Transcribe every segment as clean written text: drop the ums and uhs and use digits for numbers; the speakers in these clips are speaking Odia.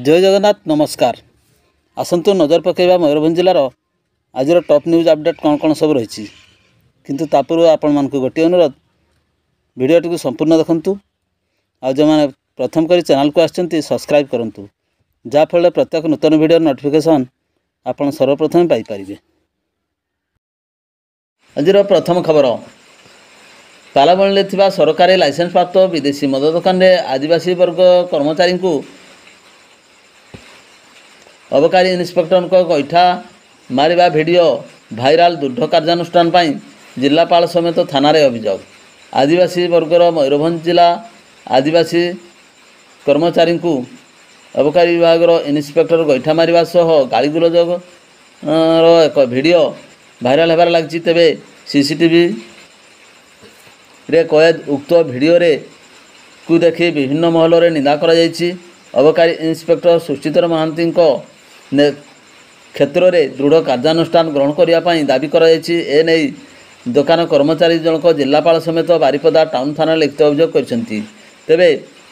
जय जगन्नाथ नमस्कार। आसतु नजर पकईवा मयूरभंज जिलार आज टॉप न्यूज अपडेट कौन कौन सब रही किंतु तापूर्व आपण मानक गोटे अनुरोध वीडियोटी को संपूर्ण देखंतु आ जो मैंने प्रथम करी चैनल को आछंती सब्सक्राइब करंतु जाफल प्रत्येक नूतन वीडियो नोटिफिकेशन आपण सर्वप्रथम पाई परिबे। आजिर प्रथम खबर पालाबणी थिबा सरकारी लाइसेंस प्राप्त विदेशी मद दुकान रे आदिवासी वर्ग कर्मचारी को अबकारी इन्स्पेक्टर को गैठा मारिबा वीडियो भाइराल दृढ़ कार्यानुष्ठान पाई जिलापाल समेत थाना अभियोग। आदिवासी वर्गर मयूरभंज जिला आदिवासी कर्मचारी को अबकारी विभाग इन्स्पेक्टर गैठा मारिबा सह गालीगुलज एक वीडियो भाइराल होबार लगी। तेबे सीसीटीवी रे कैद उक्त वीडियो रे को देखी विभिन्न महल रे निंदा करा जायछि। अबकारी इन्स्पेक्टर सुचितर महांती क्षेत्र में दृढ़ कार्यानुष्ठान ग्रहण करने दाबी कर दुकान कर्मचारी जनक जिलापाल समेत बारिपदा टाउन थाना लिखित अभियोग करछंती। तेबे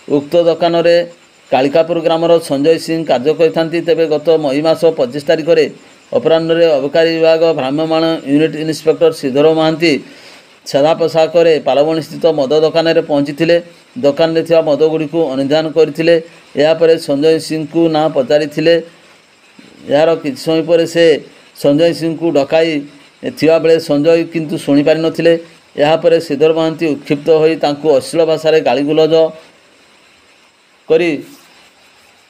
उक्त दुकान में कालिकापुर ग्रामर संजय सिंह कार्य करथांती। तेबे गत मई मास 25 तारिख में अपराह्न अबकारी विभाग भ्राम्यमाण यूनिट इन्स्पेक्टर श्रीधर महांती सादा पोशाक पालबणी स्थित मद दुकान में पहुंची दुकान में मद गुड़ी को अनुधान करते। यापर संजय सिंह को ना पचारि यार कि समय पर से संजय सिंह को डकाई थिबा बेले संजय किंतु शुणी पारि नथिले। यापर श्रीधर महांती उत्क्षिप्त होई तांकु अश्लील भाषा गालीगुलज करी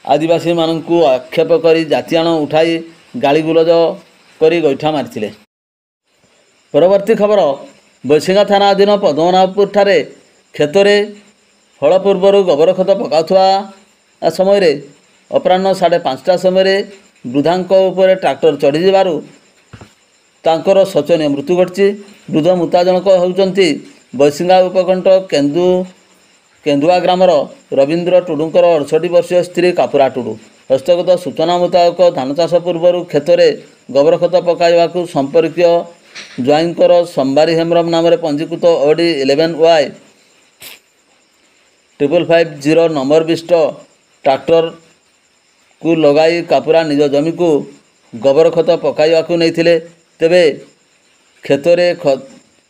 आदिवासी मानकु आक्षेप करी जातियाण उठाई गालीगुलज करी गैठा मारिथिले। परवर्ती खबर बरसिंगा थाना अधीन पद्मनाभपुर ठारे क्षेत्र हल पूर्वर गोबर खत पकाउथुवा समय अपराह्न 5:30 समय वृद्धांक उपर ट्रैक्टर चढ़ी जबारु तांकर शोचनीय मृत्यु घटी। वृद्ध मृता जनक होउचंती बरसिंगा उपकंठ केन्दुआ ग्रामर रवींद्र टुडुंकर 68 वर्षीय स्त्री कापुरा टुडू। हस्तगत सूचना मुताबक धान चाष पूर्वर क्षेत्र गोबर खत पकाइबाकू संपर्कीय ज्वाइंकर संबारी हेम्रम नाम पंजीकृत ओडी 11Y 5550 नंबर विशिष्ट ट्रैक्टर को लगाई कापुरा निज जमी को गोबर खत पकाइबाकू नहीं। तेबे क्षेत्र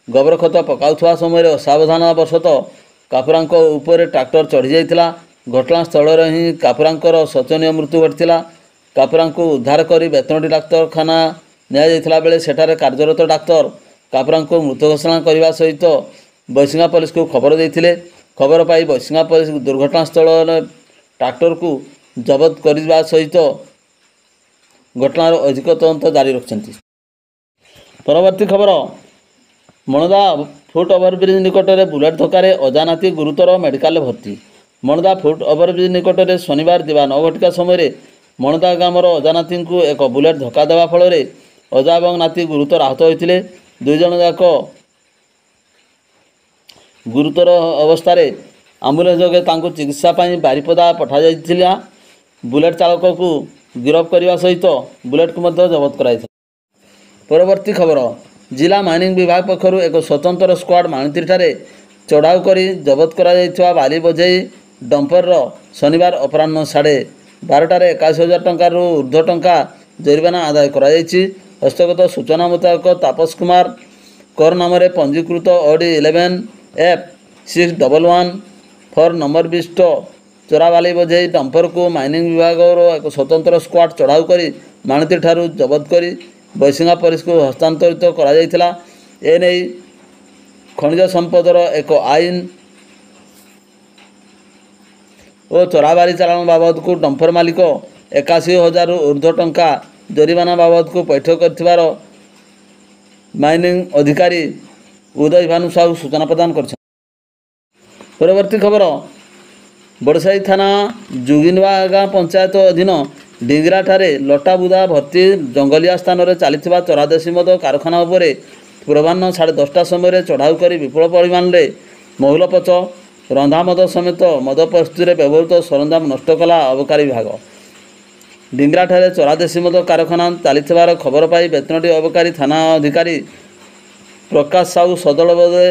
गोबर खत पकाउथुवा समय असावधानवशत कापुरांक उपर ट्रैक्टर चढ़ी जाइतिला। घटनास्थल ही कापुरांकर शोचनीय मृत्यु घटिला। कापुरांको उद्धार करी बेतनटी डाक्तरखाना निया जाइतिला बेले सेठारे कार्यरत डाक्तर कापुरांको मृत घोषणा करने सहित बरसिंगा पुलिस को खबर देइतिले। खबर पाई बरसिंगा पुलिस दुर्घटनास्थल ट्रैक्टर को जबत करने सहित घटनार अधिक तदंत जारी रखिछंती। परवर्ती खबर मणदा फुट ओभरब्रिज निकट में बुलेट धक्कर अजानाती गुरुतर मेडिकल भर्ती। मणदा फुट ओभरब्रिज निकट में शनिवार दिवा 9 घटिका समय मणदा ग्रामर अजानाती को एक बुलेट धक्का देवा फल अजा और नाती गुरुतर आहत होते। दुई जन जाक गुरुतर अवस्था आम्बुलेंस जोगे तांको चिकित्सा बारिपदा पठा जाइथिला। बुलेट चालक को गिरफ्त करने सहित बुलेट को जबत कराई। परवर्ती खबर जिला माइनिंग विभाग पक्षर एक स्वतंत्र स्क्वाड माणित्री ठारे चढ़ाऊ करी जबत करा बाली बोझेई डंपर शनिवार अपराह्न 12:30 81,000 टंकार ऊर्ध्व टंका जरिमाना आदाय करा जायछि। हस्तगत सूचना मुताबक तापस कुमार कर नाम पंजीकृत ओडी 11F 611 नंबर विशिष्ट चोराबाली बोझेई डंपर को माइनिंग विभाग एक स्वतंत्र स्क्वाड चढ़ाऊ करी माणित्री ठारू जबत करी बरसिंगा पुलिस को हस्तांतरित करा जायतिला। एने खनिज संपदर एक आईन और चोराबाली चालान बाबद को डंपर मालिक 81,000 ऊर्ध्व टंका जरिमाना बाबद को पैठ कर माइनिंग अधिकारी उदय भानु साहू सूचना प्रदान कर। परवर्ती खबर बड़साई थाना जुगिनवा पंचायत अधीन डिंगरा ठारे लटाबुदा भर्ती जंगलिया स्थान में चली चौरादेशी मद कारखाना उपरे पूर्वाह्न 10:30 समय चढ़ाऊ कर विपुल परिमाण में महुलपच रंधा मद समेत मद प्रस्तुति व्यवहृत सरंजाम नष्ट कला अबकारी विभाग। डिंगरा ठारे चौरादेशी मद कारखाना चली खबर पाई बेतनटी अबकारी थाना अधिकारी प्रकाश साहू सदल बदे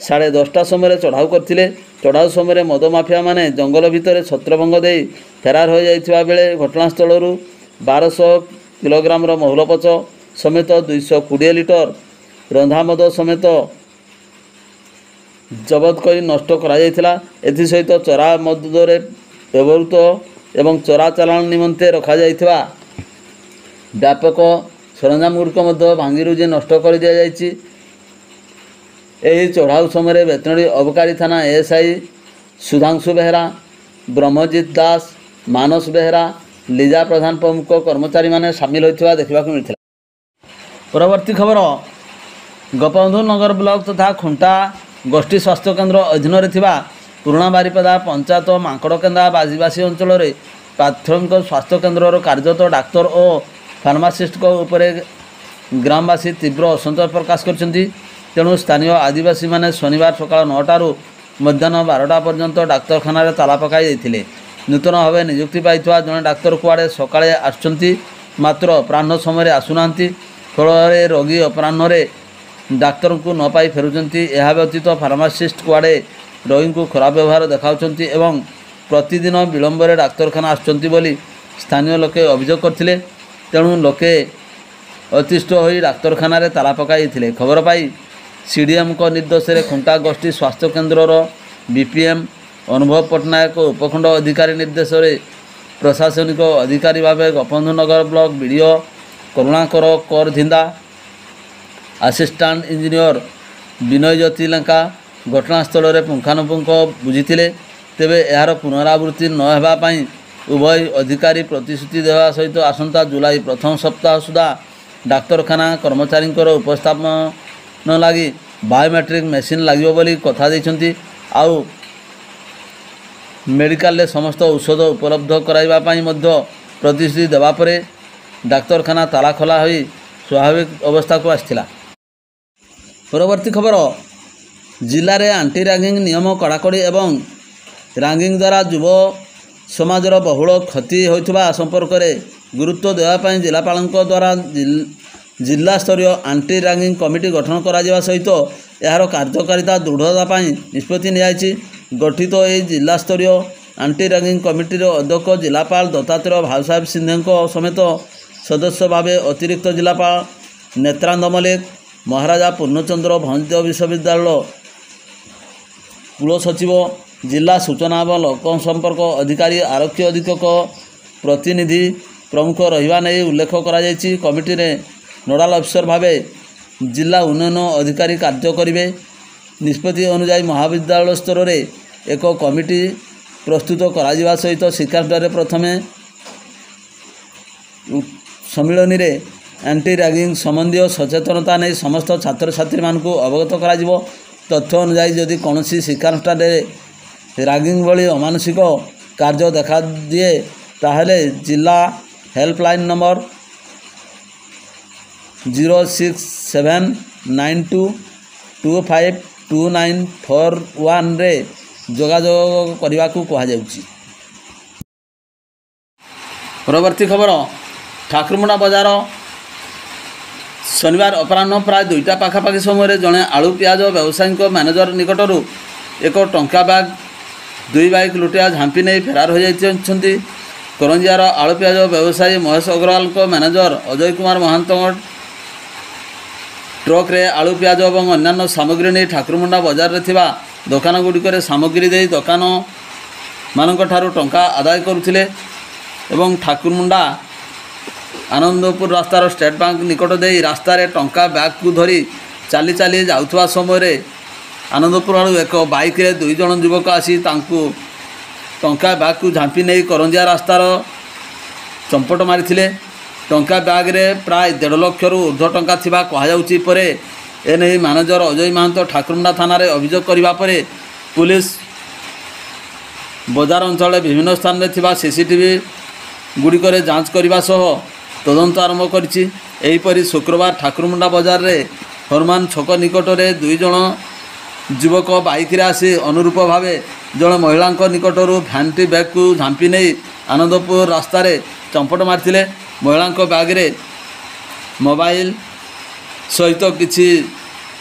10:30 समय चढ़ाऊ करते। ଚଢ଼ାଉ ସମୟରେ ମଦ ମାଫିଆ ମାନେ ଜଙ୍ଗଲ ଭିତରେ ଛତ୍ରଭଙ୍ଗ ଦେଇ ଫେରାର ହୋଇଯାଇଥିବା ବେଳେ ଘଟଣାସ୍ଥଳରୁ 1200 କିଲୋଗ୍ରାମର ମହୁଲପୋଛ ସମେତ 220 ଲିଟର ରନ୍ଧା ମଦ ସମେତ ଜବତ କରି ନଷ୍ଟ କରାଯାଇଥିଲା। ଏଥିସହିତ ଚୋରା ମଦରେ ବ୍ୟବହୃତ ଏବଂ ଚୋରା ଚାଲାଣ ନିମନ୍ତେ ରଖାଯାଇଥିବା ବ୍ୟାପକ ସରଞ୍ଜାମଗୁଡ଼ିକ ମଧ୍ୟ ଭାଙ୍ଗିରୁଜି ନଷ୍ଟ କରିଦିଆଯାଇଛି। ଏହି ଚଢ଼ାଉ ସମୟରେ ବେତନଟୀ ଅବକାରୀ ଥାନା ଏଏସ୍ଆଇ ସୁଧାଂଶୁ ବେହେରା, ବ୍ରହ୍ମଜିତ ଦାସ, ମାନସ ବେହେରା, ଲିଜା ପ୍ରଧାନ ପ୍ରମୁଖ କର୍ମଚାରୀମାନେ ସାମିଲ ହୋଇଥିବା ଦେଖିବାକୁ ମିଳିଥିଲା। ପରବର୍ତ୍ତୀ ଖବର, ଗୋପବନ୍ଧୁ ନଗର ବ୍ଲକ ତଥା ଖୁଣ୍ଟା ଗୋଷ୍ଠୀ ସ୍ୱାସ୍ଥ୍ୟକେନ୍ଦ୍ର ଅଧୀନରେ ଥିବା ପୁରୁଣା ବାରିପଦା ପଞ୍ଚାୟତ ମାଙ୍କଡ଼କେନ୍ଦା ଆଦିବାସୀ ଅଞ୍ଚଳରେ ପ୍ରାଥମିକ ସ୍ୱାସ୍ଥ୍ୟକେନ୍ଦ୍ରର କାର୍ଯ୍ୟରତ ଡାକ୍ତର ଓ ଫାର୍ମାସିଷ୍ଟଙ୍କ ଉପରେ ଗ୍ରାମବାସୀ ତୀବ୍ର ଅସନ୍ତୋଷ ପ୍ରକାଶ କରିଛନ୍ତି। ତେଣୁ ସ୍ଥାନୀୟ ଆଦିବାସୀମାନେ ଶନିବାର ସକାଳ 9ଟାରୁ ମଧ୍ୟାହ୍ନ 12ଟା ପର୍ଯ୍ୟନ୍ତ ଡାକ୍ତରଖାନାରେ ତାଲା ପକାଇ ଦେଇଥିଲେ। ନୂତନ ଭାବେ ନିଯୁକ୍ତି ପାଇଥିବା ଜଣେ ଡାକ୍ତର କୁଆଡ଼େ ସକାଳେ ଆସୁଛନ୍ତି ମାତ୍ର ଅପରାହ୍ନ ସମୟରେ ଆସୁନାହାନ୍ତି। ଫଳରେ ରୋଗୀ ଅପରାହ୍ନରେ ଡାକ୍ତରଙ୍କୁ ନ ପାଇ ଫେରୁଛନ୍ତି। ଏହା ବ୍ୟତୀତ ଫାର୍ମାସିଷ୍ଟ କୁଆଡ଼େ ରୋଗୀଙ୍କୁ ଖରାପ ବ୍ୟବହାର ଦେଖାଉଛନ୍ତି ଏବଂ ପ୍ରତିଦିନ ବିଳମ୍ବରେ ଡାକ୍ତରଖାନା ଆସୁଛନ୍ତି ବୋଲି ସ୍ଥାନୀୟ ଲୋକେ ଅଭିଯୋଗ କରିଥିଲେ। ତେଣୁ ଲୋକେ ଅତିଷ୍ଠ ହୋଇ ଡାକ୍ତରଖାନାରେ ତାଲା ପକାଇଥିଲେ। ଖବର ପାଇ ସିଡିଏମ୍ଙ୍କ ନିର୍ଦ୍ଦେଶରେ ଖୁଣ୍ଟା ଗୋଷ୍ଠୀ ସ୍ୱାସ୍ଥ୍ୟକେନ୍ଦ୍ରର ବିପିଏମ୍ ଅନୁଭବ ପଟ୍ଟନାୟକ ଉପଖଣ୍ଡ ଅଧିକାରୀ ନିର୍ଦ୍ଦେଶରେ ପ୍ରଶାସନିକ ଅଧିକାରୀ ଭାବେ ଗୋପବନ୍ଧୁ ନଗର ବ୍ଲକ ବିଡ଼ିଓ କରୁଣାକର କର ଧିନ୍ଦା, ଆସିଷ୍ଟାଣ୍ଟ ଇଞ୍ଜିନିୟର ବିନୟ ଜ୍ୟୋତି ଲେଙ୍କା ଘଟଣାସ୍ଥଳରେ ପୁଙ୍ଖାନୁପୁଙ୍ଖ ବୁଝିଥିଲେ। ତେବେ ଏହାର ପୁନରାବୃତ୍ତି ନ ହେବା ପାଇଁ ଉଭୟ ଅଧିକାରୀ ପ୍ରତିଶ୍ରୁତି ଦେବା ସହିତ ଆସନ୍ତା ଜୁଲାଇ ପ୍ରଥମ ସପ୍ତାହ ସୁଦ୍ଧା ଡାକ୍ତରଖାନା କର୍ମଚାରୀଙ୍କର ଉପସ୍ଥାପନ ଲାଗି ବାୟୋମେଟ୍ରିକ ମେସିନ୍ ଲାଗିବ ବୋଲି କଥା ଦେଇଛନ୍ତି। ଆଉ ମେଡ଼ିକାଲରେ ସମସ୍ତ ଔଷଧ ଉପଲବ୍ଧ କରାଇବା ପାଇଁ ମଧ୍ୟ ପ୍ରତିଶ୍ରୁତି ଦେବା ପରେ ଡାକ୍ତରଖାନା ତାଲା ଖୋଲା ହୋଇ ସ୍ୱାଭାବିକ ଅବସ୍ଥାକୁ ଆସିଥିଲା। ପରବର୍ତ୍ତୀ ଖବର, ଜିଲ୍ଲାରେ ଆଣ୍ଟି ରାଗିଂ ନିୟମ କଡ଼ାକଡ଼ି ଏବଂ ରାଗିଂ ଦ୍ୱାରା ଯୁବ ସମାଜର ବହୁଳ କ୍ଷତି ହେଉଥିବା ସମ୍ପର୍କରେ ଗୁରୁତ୍ୱ ଦେବା ପାଇଁ ଜିଲ୍ଲାପାଳଙ୍କ ଦ୍ୱାରା ଜିଲ୍ଲାସ୍ତରୀୟ ଆଣ୍ଟି ରାଗିଂ କମିଟି ଗଠନ କରାଯିବା ସହିତ ଏହାର କାର୍ଯ୍ୟକାରିତା ଦୃଢ଼ତା ପାଇଁ ନିଷ୍ପତ୍ତି ନିଆଯାଇଛି। ଗଠିତ ଏହି ଜିଲ୍ଲାସ୍ତରୀୟ ଆଣ୍ଟି ରାଗିଂ କମିଟିର ଅଧ୍ୟକ୍ଷ ଜିଲ୍ଲାପାଳ ଦତ୍ତାତ୍ରେୟ ଭାଉସାହେବ ସିଂହେଙ୍କ ସମେତ ସଦସ୍ୟ ଭାବେ ଅତିରିକ୍ତ ଜିଲ୍ଲାପାଳ ନେତ୍ରାନନ୍ଦ ମଲ୍ଲିକ, ମହାରାଜା ପୂର୍ଣ୍ଣଚନ୍ଦ୍ର ଭଞ୍ଜ ବିଶ୍ୱବିଦ୍ୟାଳୟ କୁଳସଚିବ, ଜିଲ୍ଲା ସୂଚନା ଏବଂ ଲୋକ ସମ୍ପର୍କ ଅଧିକାରୀ, ଆରକ୍ଷୀ ଅଧୀକ୍ଷକ ପ୍ରତିନିଧି ପ୍ରମୁଖ ରହିବା ନେଇ ଉଲ୍ଲେଖ କରାଯାଇଛି। କମିଟିରେ ନୋଡାଲ ଅଫିସର ଭାବେ ଜିଲ୍ଲା ଉନ୍ନୟନ ଅଧିକାରୀ କାର୍ଯ୍ୟ କରିବେ। ନିଷ୍ପତ୍ତି ଅନୁଯାୟୀ ମହାବିଦ୍ୟାଳୟ ସ୍ତରରେ ଏକ କମିଟି ପ୍ରସ୍ତୁତ କରାଯିବା ସହିତ ଶିକ୍ଷାନୁଷ୍ଠାନରେ ପ୍ରଥମେ ସମ୍ମିଳନୀରେ ଆଣ୍ଟି ରାଗିଂ ସମ୍ବନ୍ଧୀୟ ସଚେତନତା ନେଇ ସମସ୍ତ ଛାତ୍ରଛାତ୍ରୀମାନଙ୍କୁ ଅବଗତ କରାଯିବ। ତଥ୍ୟ ଅନୁଯାୟୀ ଯଦି କୌଣସି ଶିକ୍ଷାନୁଷ୍ଠାନରେ ରାଗିଂ ଭଳି ଅମାନୁଷିକ କାର୍ଯ୍ୟ ଦେଖାଦିଏ ତାହେଲେ ଜିଲ୍ଲା ହେଲ୍ପଲାଇନ୍ ନମ୍ବର 06792252941ରେ ଯୋଗାଯୋଗ କରିବାକୁ କୁହାଯାଉଛି। ପରବର୍ତ୍ତୀ ଖବର, ଠାକୁରମୁଣ୍ଡା ବଜାର ଶନିବାର ଅପରାହ୍ନ ପ୍ରାୟ 2ଟା ପାଖାପାଖି ସମୟରେ ଜଣେ ଆଳୁ ପିଆଜ ବ୍ୟବସାୟୀଙ୍କ ମ୍ୟାନେଜର ନିକଟରୁ ଏକ ଟଙ୍କା ବ୍ୟାଗ୍ 2 ବାଇକ୍ ଲୁଟିଆ ଝାମ୍ପି ନେଇ ଫେରାର ହୋଇଯାଇଛନ୍ତି। କରଞ୍ଜିଆର ଆଳୁ ପିଆଜ ବ୍ୟବସାୟୀ ମହେଶ ଅଗ୍ରୱାଲଙ୍କ ମ୍ୟାନେଜର ଅଜୟ କୁମାର ମହାନ୍ତଙ୍କ ଟ୍ରକରେ ଆଳୁ ପିଆଜ ଏବଂ ଅନ୍ୟାନ୍ୟ ସାମଗ୍ରୀ ନେଇ ଠାକୁରମୁଣ୍ଡା ବଜାରରେ ଥିବା ଦୋକାନଗୁଡ଼ିକରେ ସାମଗ୍ରୀ ଦେଇ ଦୋକାନମାନଙ୍କଠାରୁ ଟଙ୍କା ଆଦାୟ କରୁଥିଲେ ଏବଂ ଠାକୁରମୁଣ୍ଡା ଆନନ୍ଦପୁର ରାସ୍ତାର ଷ୍ଟେଟ୍ ବ୍ୟାଙ୍କ ନିକଟ ଦେଇ ରାସ୍ତାରେ ଟଙ୍କା ବ୍ୟାଗ୍କୁ ଧରି ଚାଲି ଚାଲି ଯାଉଥିବା ସମୟରେ ଆନନ୍ଦପୁର ଆଡ଼ୁ ଏକ ବାଇକ୍ରେ 2 ଜଣ ଯୁବକ ଆସି ତାଙ୍କୁ ଟଙ୍କା ବ୍ୟାଗ୍କୁ ଝାମ୍ପି ନେଇ କରଞ୍ଜିଆ ରାସ୍ତାର ଚମ୍ପଟ ମାରିଥିଲେ। ଟଙ୍କା ବ୍ୟାଗ୍ରେ ପ୍ରାୟ 1.5 ଲକ୍ଷରୁ ଉର୍ଦ୍ଧ୍ୱ ଟଙ୍କା ଥିବା କୁହାଯାଉଛି। ପରେ ଏନେଇ ମ୍ୟାନେଜର ଅଜୟ ମହାନ୍ତ ଠାକୁରମୁଣ୍ଡା ଥାନାରେ ଅଭିଯୋଗ କରିବା ପରେ ପୁଲିସ ବଜାର ଅଞ୍ଚଳରେ ବିଭିନ୍ନ ସ୍ଥାନରେ ଥିବା ସିସିଟିଭି ଗୁଡ଼ିକରେ ଯାଞ୍ଚ କରିବା ସହ ତଦନ୍ତ ଆରମ୍ଭ କରିଛି। ଏହିପରି ଶୁକ୍ରବାର ଠାକୁରମୁଣ୍ଡା ବଜାରରେ ହରମାନ ଛକ ନିକଟରେ 2 ଜଣ ଯୁବକ ବାଇକ୍ରେ ଆସି ଅନୁରୂପ ଭାବେ ଜଣେ ମହିଳାଙ୍କ ନିକଟରୁ ଭ୍ୟାନିଟି ବ୍ୟାଗ୍କୁ ଝାମ୍ପି ନେଇ ଆନନ୍ଦପୁର ରାସ୍ତାରେ ଚମ୍ପଟ ମାରିଥିଲେ। ମହିଳାଙ୍କ ବ୍ୟାଗ୍ରେ ମୋବାଇଲ ସହିତ କିଛି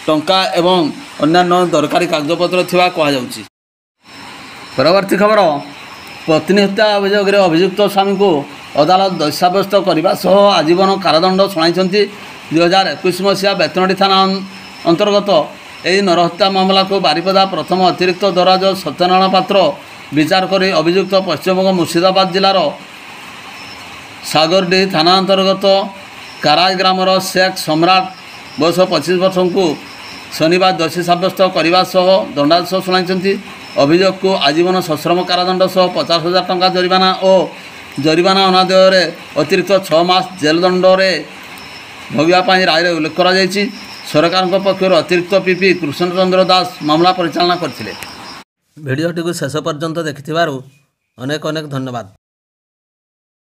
ଟଙ୍କା ଏବଂ ଅନ୍ୟାନ୍ୟ ଦରକାରୀ କାଗଜପତ୍ର ଥିବା କୁହାଯାଉଛି। ପରବର୍ତ୍ତୀ ଖବର, ପତ୍ନୀ ହତ୍ୟା ଅଭିଯୋଗରେ ଅଭିଯୁକ୍ତ ସ୍ୱାମୀଙ୍କୁ ଅଦାଲତ ଦୋଷୀ ସାବ୍ୟସ୍ତ କରିବା ସହ ଆଜୀବନ କାରାଦଣ୍ଡ ଶୁଣାଇଛନ୍ତି। 2021 ମସିହା ବେତନଟୀ ଥାନା ଅନ୍ତର୍ଗତ ଏହି ନରହତ୍ୟା ମାମଲାକୁ ବାରିପଦା ପ୍ରଥମ ଅତିରିକ୍ତ ଦରାଜ ସତ୍ୟନାରାୟଣ ପାତ୍ର ବିଚାର କରି ଅଭିଯୁକ୍ତ ପଶ୍ଚିମବଙ୍ଗ ମୁର୍ଶିଦାବାଦ ଜିଲ୍ଲାର ସାଗରଡିହି ଥାନା ଅନ୍ତର୍ଗତ କାରାଇ ଗ୍ରାମର ଶେଖ ସମ୍ରାଟ ବୟସ 25 ବର୍ଷଙ୍କୁ ଶନିବାର ଦୋଷୀ ସାବ୍ୟସ୍ତ କରିବା ସହ ଦଣ୍ଡାଦେଶ ଶୁଣାଇଛନ୍ତି। ଅଭିଯୋଗକୁ ଆଜୀବନ ସଶ୍ରମ କାରାଦଣ୍ଡ ସହ 50,000 ଟଙ୍କା ଜରିମାନା ଓ ଜରିମାନା ଅନାଦାୟରେ ଅତିରିକ୍ତ 6 ମାସ ଜେଲ୍ ଦଣ୍ଡରେ ଭୋଗିବା ପାଇଁ ରାୟରେ ଉଲ୍ଲେଖ କରାଯାଇଛି। ସରକାରଙ୍କ ପକ୍ଷରୁ ଅତିରିକ୍ତ ପିପି କୃଷ୍ଣଚନ୍ଦ୍ର ଦାସ ମାମଲା ପରିଚାଳନା କରିଥିଲେ। ଭିଡ଼ିଓଟିକୁ ଶେଷ ପର୍ଯ୍ୟନ୍ତ ଦେଖିଥିବାରୁ ଅନେକ ଅନେକ ଧନ୍ୟବାଦ।